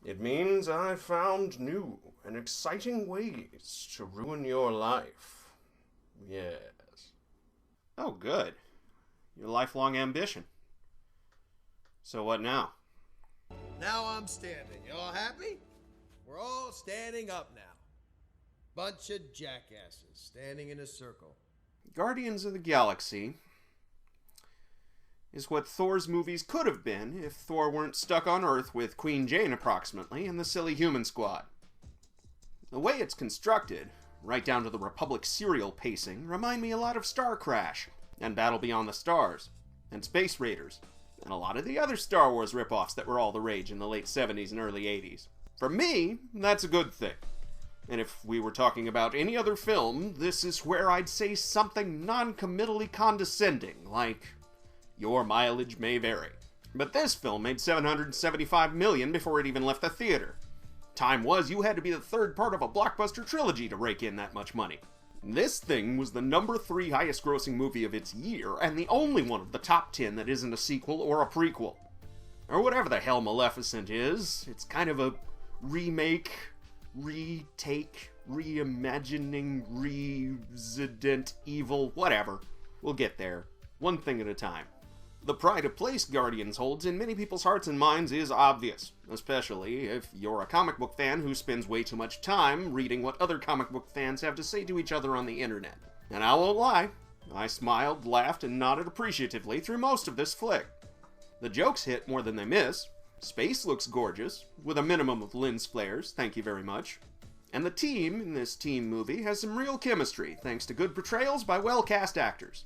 It means I've found new and exciting ways to ruin your life. Yes. Oh, good. Your lifelong ambition. So what now? Now I'm standing. You all happy? We're all standing up now. Bunch of jackasses standing in a circle. Guardians of the Galaxy is what Thor's movies could have been if Thor weren't stuck on Earth with Queen Jane approximately and the silly human squad. The way it's constructed, right down to the Republic serial pacing, remind me a lot of Star Crash, and Battle Beyond the Stars, and Space Raiders, and a lot of the other Star Wars ripoffs that were all the rage in the late 70s and early 80s. For me, that's a good thing. And if we were talking about any other film, this is where I'd say something non-committally condescending, like, your mileage may vary. But this film made $775 million before it even left the theater. Time was you had to be the third part of a blockbuster trilogy to rake in that much money. This thing was the number 3 highest grossing movie of its year, and the only one of the top 10 that isn't a sequel or a prequel. Or whatever the hell Maleficent is. It's kind of a remake, retake, reimagining, Resident Evil, whatever. We'll get there, one thing at a time. The pride of place Guardians holds in many people's hearts and minds is obvious, especially if you're a comic book fan who spends way too much time reading what other comic book fans have to say to each other on the internet. And I won't lie, I smiled, laughed, and nodded appreciatively through most of this flick. The jokes hit more than they miss, space looks gorgeous, with a minimum of lens flares, thank you very much. And the team in this team movie has some real chemistry, thanks to good portrayals by well-cast actors.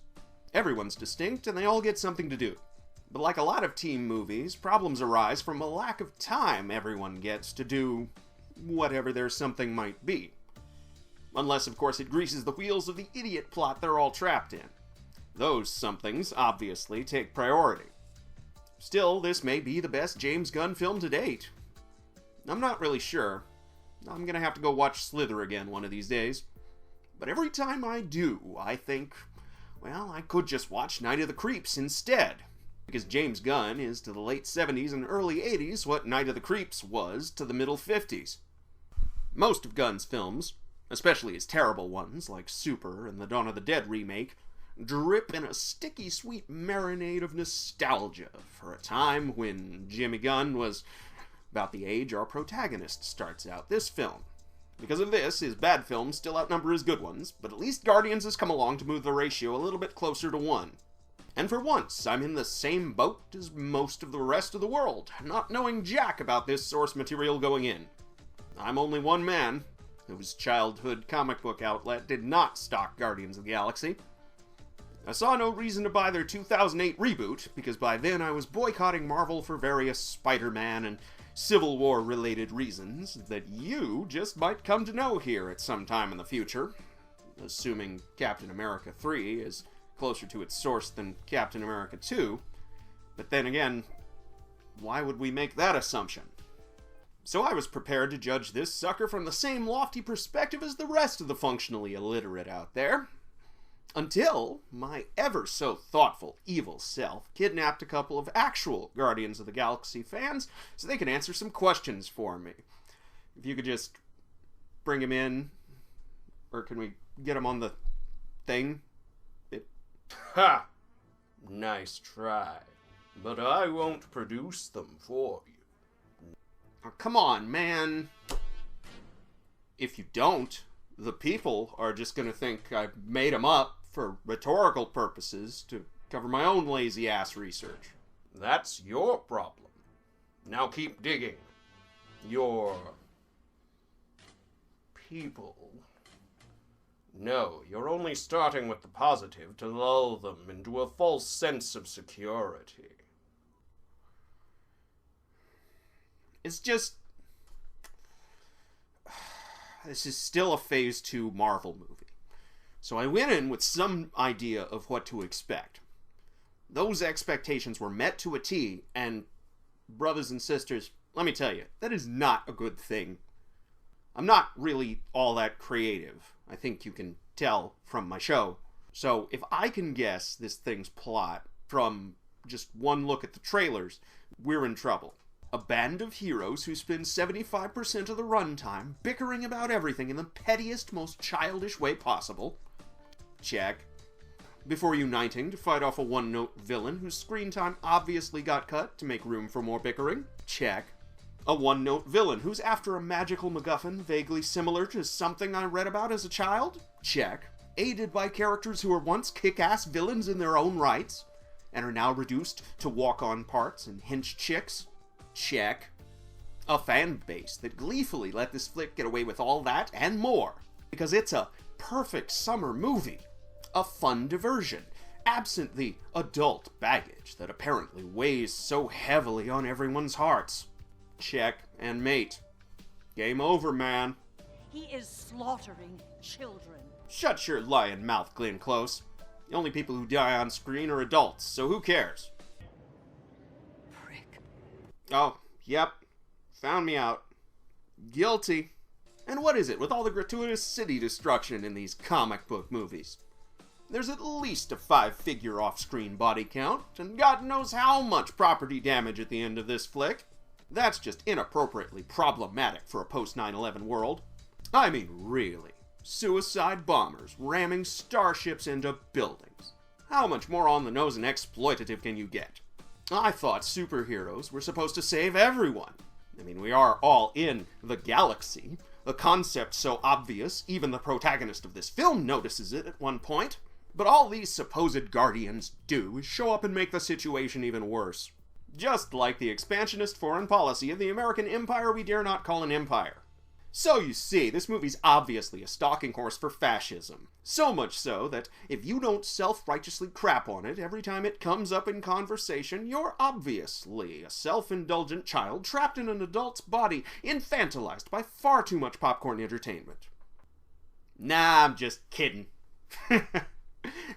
Everyone's distinct, and they all get something to do. But like a lot of team movies, problems arise from a lack of time everyone gets to do whatever their something might be. Unless, of course, it greases the wheels of the idiot plot they're all trapped in. Those somethings, obviously, take priority. Still, this may be the best James Gunn film to date. I'm not really sure. I'm gonna have to go watch Slither again one of these days. But every time I do, I think, well, I could just watch Night of the Creeps instead. Because James Gunn is to the late 70s and early 80s what Night of the Creeps was to the middle 50s. Most of Gunn's films, especially his terrible ones like Super and the Dawn of the Dead remake, drip in a sticky sweet marinade of nostalgia for a time when Jimmy Gunn was about the age our protagonist starts out this film. Because of this, his bad films still outnumber his good ones, but at least Guardians has come along to move the ratio a little bit closer to 1. And for once, I'm in the same boat as most of the rest of the world, not knowing jack about this source material going in. I'm only one man, whose childhood comic book outlet did not stock Guardians of the Galaxy. I saw no reason to buy their 2008 reboot, because by then I was boycotting Marvel for various Spider-Man and Civil War related reasons that you just might come to know here at some time in the future, assuming Captain America 3 is closer to its source than Captain America 2. But then again, why would we make that assumption? So I was prepared to judge this sucker from the same lofty perspective as the rest of the functionally illiterate out there. Until my ever so thoughtful evil self kidnapped a couple of actual Guardians of the Galaxy fans so they could answer some questions for me. If you could just bring him in, or can we get him on the thing? Ha! Nice try. But I won't produce them for you. Oh, come on, man. If you don't, the people are just gonna think I made them up for rhetorical purposes to cover my own lazy-ass research. That's your problem. Now keep digging. Your people. No, you're only starting with the positive to lull them into a false sense of security. It's just... This is still a Phase 2 Marvel movie. So I went in with some idea of what to expect. Those expectations were met to a T, and brothers and sisters, let me tell you, that is not a good thing. I'm not really all that creative. I think you can tell from my show. So if I can guess this thing's plot from just one look at the trailers, we're in trouble. A band of heroes who spend 75% of the runtime bickering about everything in the pettiest, most childish way possible. Check. Before uniting to fight off a one-note villain whose screen time obviously got cut to make room for more bickering. Check. A one-note villain who's after a magical MacGuffin vaguely similar to something I read about as a child? Check. Aided by characters who were once kick-ass villains in their own rights, and are now reduced to walk-on parts and hench chicks? Check. A fan base that gleefully let this flick get away with all that and more, because it's a perfect summer movie. A fun diversion, absent the adult baggage that apparently weighs so heavily on everyone's hearts. Check and mate. Game over, man. He is slaughtering children. Shut your lying mouth, Glenn Close. The only people who die on screen are adults, so who cares? Prick. Oh, yep. Found me out. Guilty. And what is it with all the gratuitous city destruction in these comic book movies? There's at least a 5-figure off-screen body count, and God knows how much property damage at the end of this flick. That's just inappropriately problematic for a post-9/11 world. I mean, really. Suicide bombers ramming starships into buildings. How much more on the nose and exploitative can you get? I thought superheroes were supposed to save everyone. I mean, we are all in the galaxy. A concept so obvious, even the protagonist of this film notices it at one point. But all these supposed guardians do is show up and make the situation even worse. Just like the expansionist foreign policy of the American empire we dare not call an empire. So you see, this movie's obviously a stalking horse for fascism. So much so that if you don't self-righteously crap on it every time it comes up in conversation, you're obviously a self-indulgent child trapped in an adult's body, infantilized by far too much popcorn entertainment. Nah, I'm just kidding.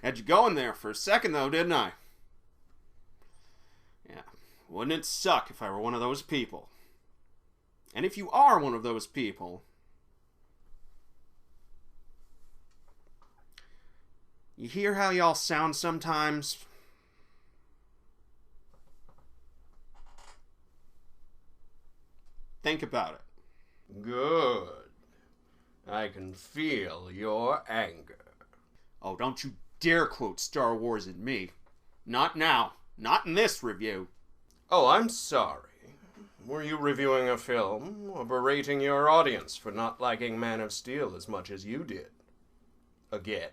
Had you going there for a second though, didn't I? Yeah, wouldn't it suck if I were one of those people? And if you are one of those people, you hear how y'all sound sometimes? Think about it. Good. I can feel your anger. Oh, don't you dare quote Star Wars at me. Not now. Not in this review. Oh, I'm sorry. Were you reviewing a film or berating your audience for not liking Man of Steel as much as you did? Again.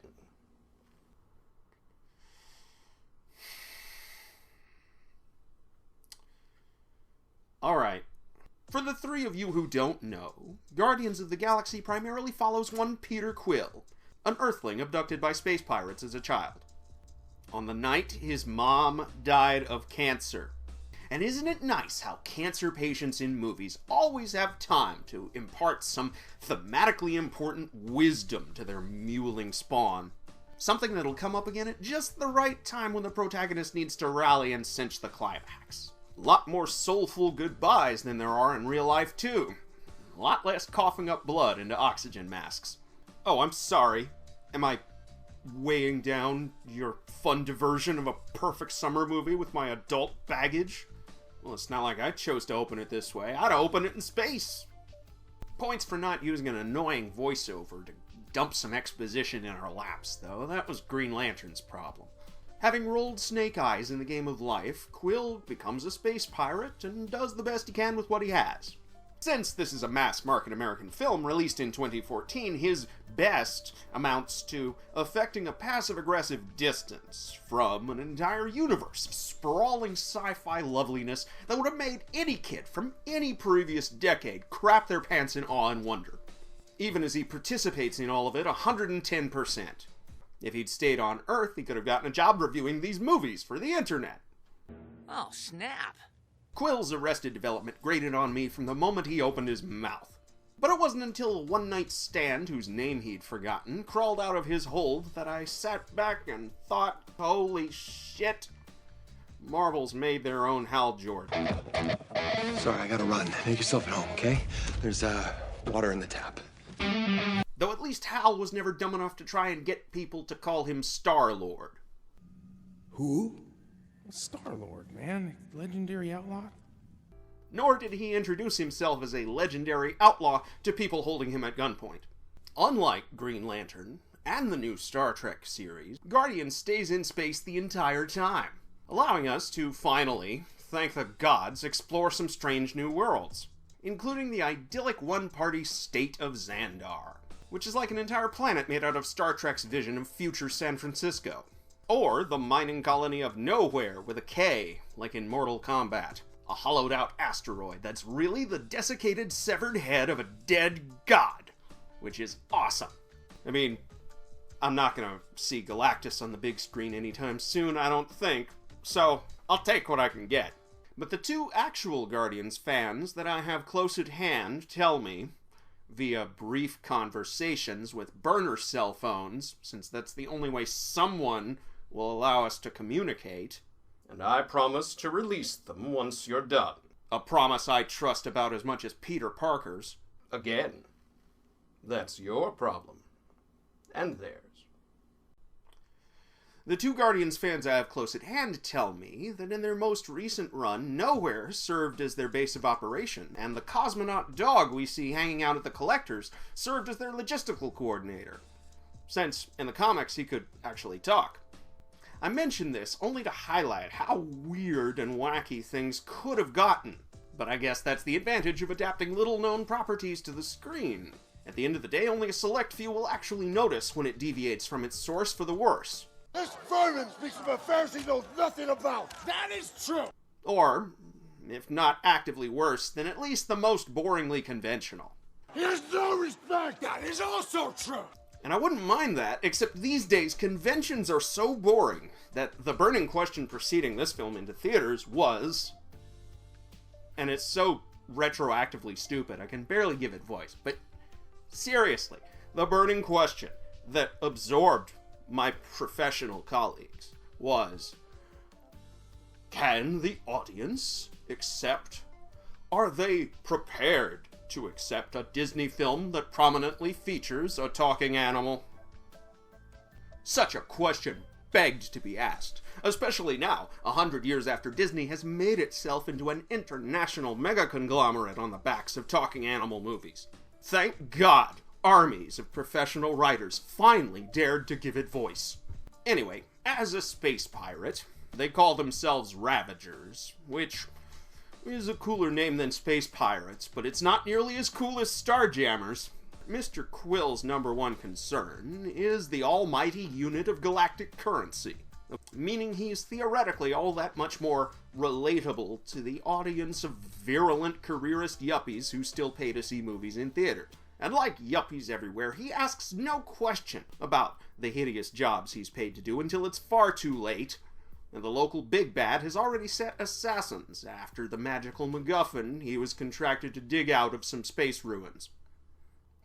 Alright. For the three of you who don't know, Guardians of the Galaxy primarily follows one Peter Quill, an Earthling abducted by space pirates as a child. On the night his mom died of cancer. And isn't it nice how cancer patients in movies always have time to impart some thematically important wisdom to their mewling spawn? Something that'll come up again at just the right time when the protagonist needs to rally and cinch the climax. A lot more soulful goodbyes than there are in real life, too. A lot less coughing up blood into oxygen masks. Oh, I'm sorry. Am I weighing down your fun diversion of a perfect summer movie with my adult baggage? Well, it's not like I chose to open it this way. I'd open it in space. Points for not using an annoying voiceover to dump some exposition in our laps, though. That was Green Lantern's problem. Having rolled Snake Eyes in the game of life, Quill becomes a space pirate and does the best he can with what he has. Since this is a mass-market American film released in 2014, his best amounts to affecting a passive-aggressive distance from an entire universe of sprawling sci-fi loveliness that would have made any kid from any previous decade crap their pants in awe and wonder. Even as he participates in all of it 110%. If he'd stayed on Earth, he could have gotten a job reviewing these movies for the internet. Oh, snap. Quill's Arrested Development grated on me from the moment he opened his mouth. But it wasn't until a one-night stand whose name he'd forgotten crawled out of his hold that I sat back and thought, holy shit, Marvel's made their own Hal Jordan. Sorry, I gotta run. Make yourself at home, okay? There's, water in the tap. Though at least Hal was never dumb enough to try and get people to call him Star-Lord. Who? Star-Lord, man. Legendary outlaw. nor did he introduce himself as a legendary outlaw to people holding him at gunpoint. Unlike Green Lantern and the new Star Trek series, Guardian stays in space the entire time, allowing us to finally, thank the gods, explore some strange new worlds, including the idyllic one-party state of Xandar, which is like an entire planet made out of Star Trek's vision of future San Francisco. Or the mining colony of Nowhere with a K, like in Mortal Kombat. A hollowed-out asteroid that's really the desiccated, severed head of a dead god, which is awesome. I mean, I'm not gonna see Galactus on the big screen anytime soon, I don't think, so I'll take what I can get. But the two actual Guardians fans that I have close at hand tell me, via brief conversations with burner cell phones, since that's the only way someone will allow us to communicate. And I promise to release them once you're done. A promise I trust about as much as Peter Parker's. Again, that's your problem. And theirs. The two Guardians fans I have close at hand tell me that in their most recent run, Nowhere served as their base of operation, and the cosmonaut dog we see hanging out at the Collectors served as their logistical coordinator, since in the comics he could actually talk. I mention this only to highlight how weird and wacky things could have gotten, but I guess that's the advantage of adapting little-known properties to the screen. At the end of the day, only a select few will actually notice when it deviates from its source for the worse. This vermin speaks of affairs he knows nothing about. That is true. Or, if not actively worse, then at least the most boringly conventional. He has no respect. That is also true. And I wouldn't mind that, except these days conventions are so boring that the burning question preceding this film into theaters was, and it's so retroactively stupid I can barely give it voice, but seriously, the burning question that absorbed my professional colleagues was, can the audience accept? Are they prepared to accept a Disney film that prominently features a talking animal? Such a question begged to be asked, especially now, 100 years after Disney has made itself into an international mega-conglomerate on the backs of talking animal movies. Thank God, armies of professional writers finally dared to give it voice. Anyway, as a space pirate, they call themselves Ravagers, which is a cooler name than Space Pirates, but it's not nearly as cool as Starjammers. Mr. Quill's number one concern is the almighty unit of galactic currency, meaning he's theoretically all that much more relatable to the audience of virulent careerist yuppies who still pay to see movies in theaters. And like yuppies everywhere, he asks no question about the hideous jobs he's paid to do until it's far too late, and the local big bad has already set assassins after the magical MacGuffin he was contracted to dig out of some space ruins.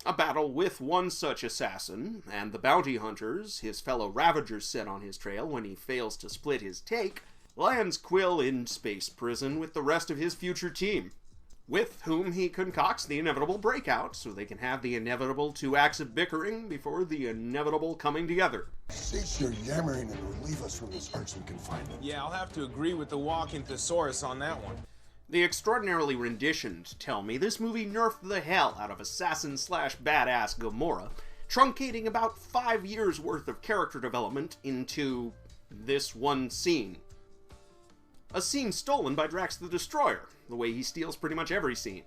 A battle with one such assassin, and the bounty hunters, his fellow Ravagers set on his trail when he fails to split his take, lands Quill in space prison with the rest of his future team, with whom he concocts the inevitable breakout so they can have the inevitable 2 acts of bickering before the inevitable coming together. Cease your yammering and relieve us from this irksome confinement. Yeah, I'll have to agree with the walking thesaurus on that one. The extraordinarily renditioned tell me this movie nerfed the hell out of assassin/badass Gamora, truncating about 5 years worth of character development into this one scene. A scene stolen by Drax the Destroyer, the way he steals pretty much every scene.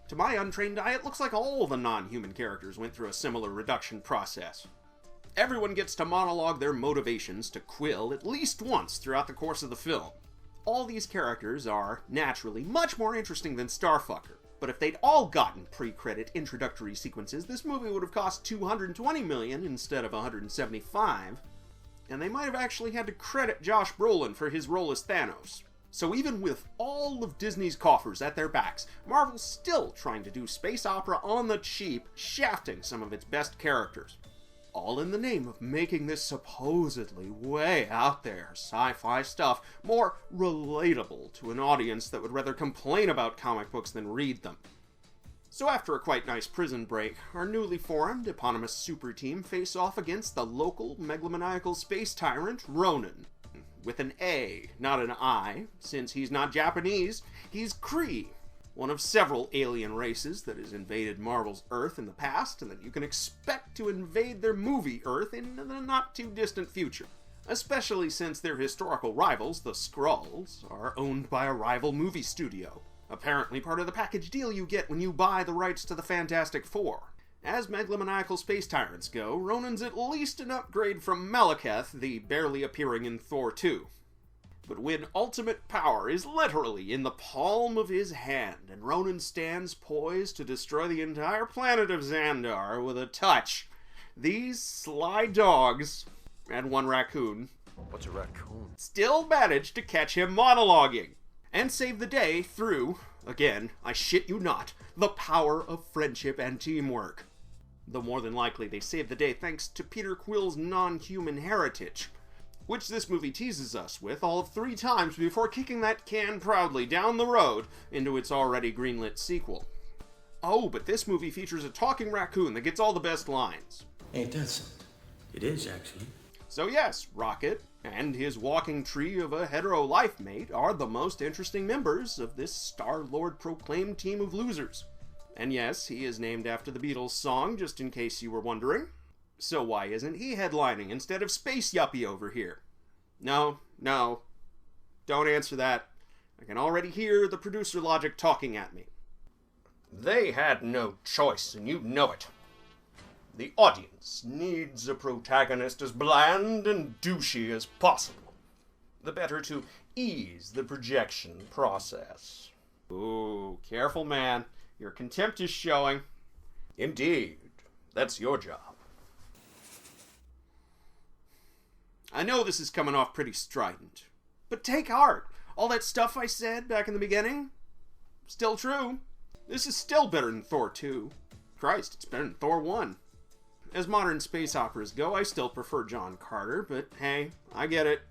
To my untrained eye, it looks like all the non-human characters went through a similar reduction process. Everyone gets to monologue their motivations to Quill at least once throughout the course of the film. All these characters are, naturally, much more interesting than Starfucker, but if they'd all gotten pre-credit introductory sequences, this movie would have cost $220 million instead of $175, and they might have actually had to credit Josh Brolin for his role as Thanos. So even with all of Disney's coffers at their backs, Marvel's still trying to do space opera on the cheap, shafting some of its best characters. All in the name of making this supposedly way out there sci-fi stuff more relatable to an audience that would rather complain about comic books than read them. So after a quite nice prison break, our newly formed eponymous super team face off against the local megalomaniacal space tyrant Ronan. With an A, not an I, since he's not Japanese, he's Kree. one of several alien races that has invaded Marvel's Earth in the past, and that you can expect to invade their movie Earth in the not-too-distant future. Especially since their historical rivals, the Skrulls, are owned by a rival movie studio. Apparently part of the package deal you get when you buy the rights to the Fantastic Four. As megalomaniacal space tyrants go, Ronan's at least an upgrade from Malekith, the barely appearing in Thor 2. But when ultimate power is literally in the palm of his hand, and Ronan stands poised to destroy the entire planet of Xandar with a touch, these sly dogs, and one raccoon, What's a raccoon? still manage to catch him monologuing, and save the day through, again, I shit you not, the power of friendship and teamwork. Though more than likely they save the day thanks to Peter Quill's non-human heritage, which this movie teases us with all of 3 times before kicking that can proudly down the road into its already greenlit sequel. Oh, but this movie features a talking raccoon that gets all the best lines. Ain't that something? It is, actually. So yes, Rocket and his walking tree of a hetero life mate are the most interesting members of this Star-Lord proclaimed team of losers. And yes, he is named after the Beatles song, just in case you were wondering. So why isn't he headlining instead of Space Yuppie over here? No, don't answer that. I can already hear the producer logic talking at me. They had no choice, and you know it. The audience needs a protagonist as bland and douchey as possible. The better to ease the projection process. Ooh, careful, man. Your contempt is showing. Indeed. That's your job. I know this is coming off pretty strident, but take heart. All that stuff I said back in the beginning, still true. This is still better than Thor 2. Christ, it's better than Thor 1. As modern space operas go, I still prefer John Carter, but hey, I get it.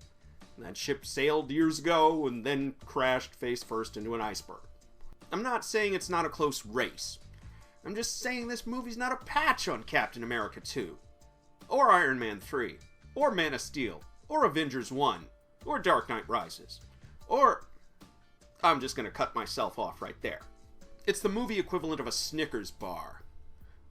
That ship sailed years ago and then crashed face first into an iceberg. I'm not saying it's not a close race. I'm just saying this movie's not a patch on Captain America 2, or Iron Man 3, or Man of Steel, or Avengers 1, or Dark Knight Rises, or... I'm just gonna cut myself off right there. It's the movie equivalent of a Snickers bar.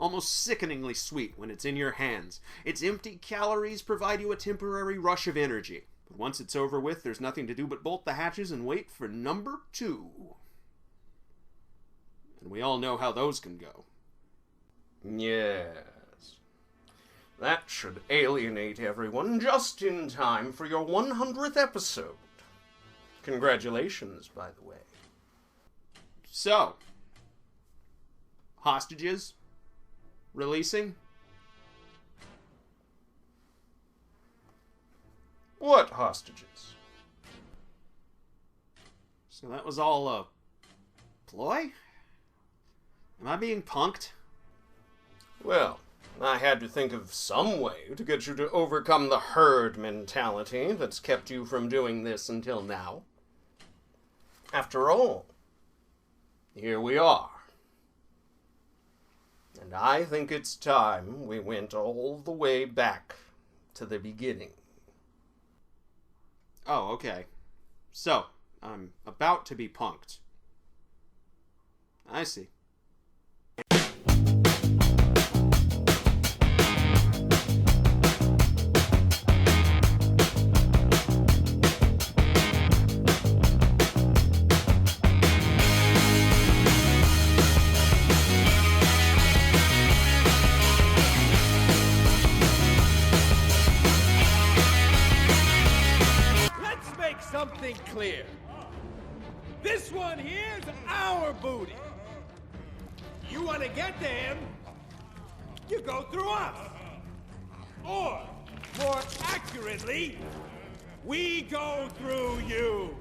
Almost sickeningly sweet when it's in your hands. Its empty calories provide you a temporary rush of energy. But once it's over with, there's nothing to do but bolt the hatches and wait for number 2. And we all know how those can go. Yes. That should alienate everyone just in time for your 100th episode. Congratulations, by the way. So, hostages? Releasing? What hostages? So that was all a ploy? Am I being punked? Well, I had to think of some way to get you to overcome the herd mentality that's kept you from doing this until now. After all, here we are. And I think it's time we went all the way back to the beginning. Oh, okay. So, I'm about to be punked. I see. Something clear. This one here's our booty. You want to get to him, you go through us. Or, more accurately, we go through you.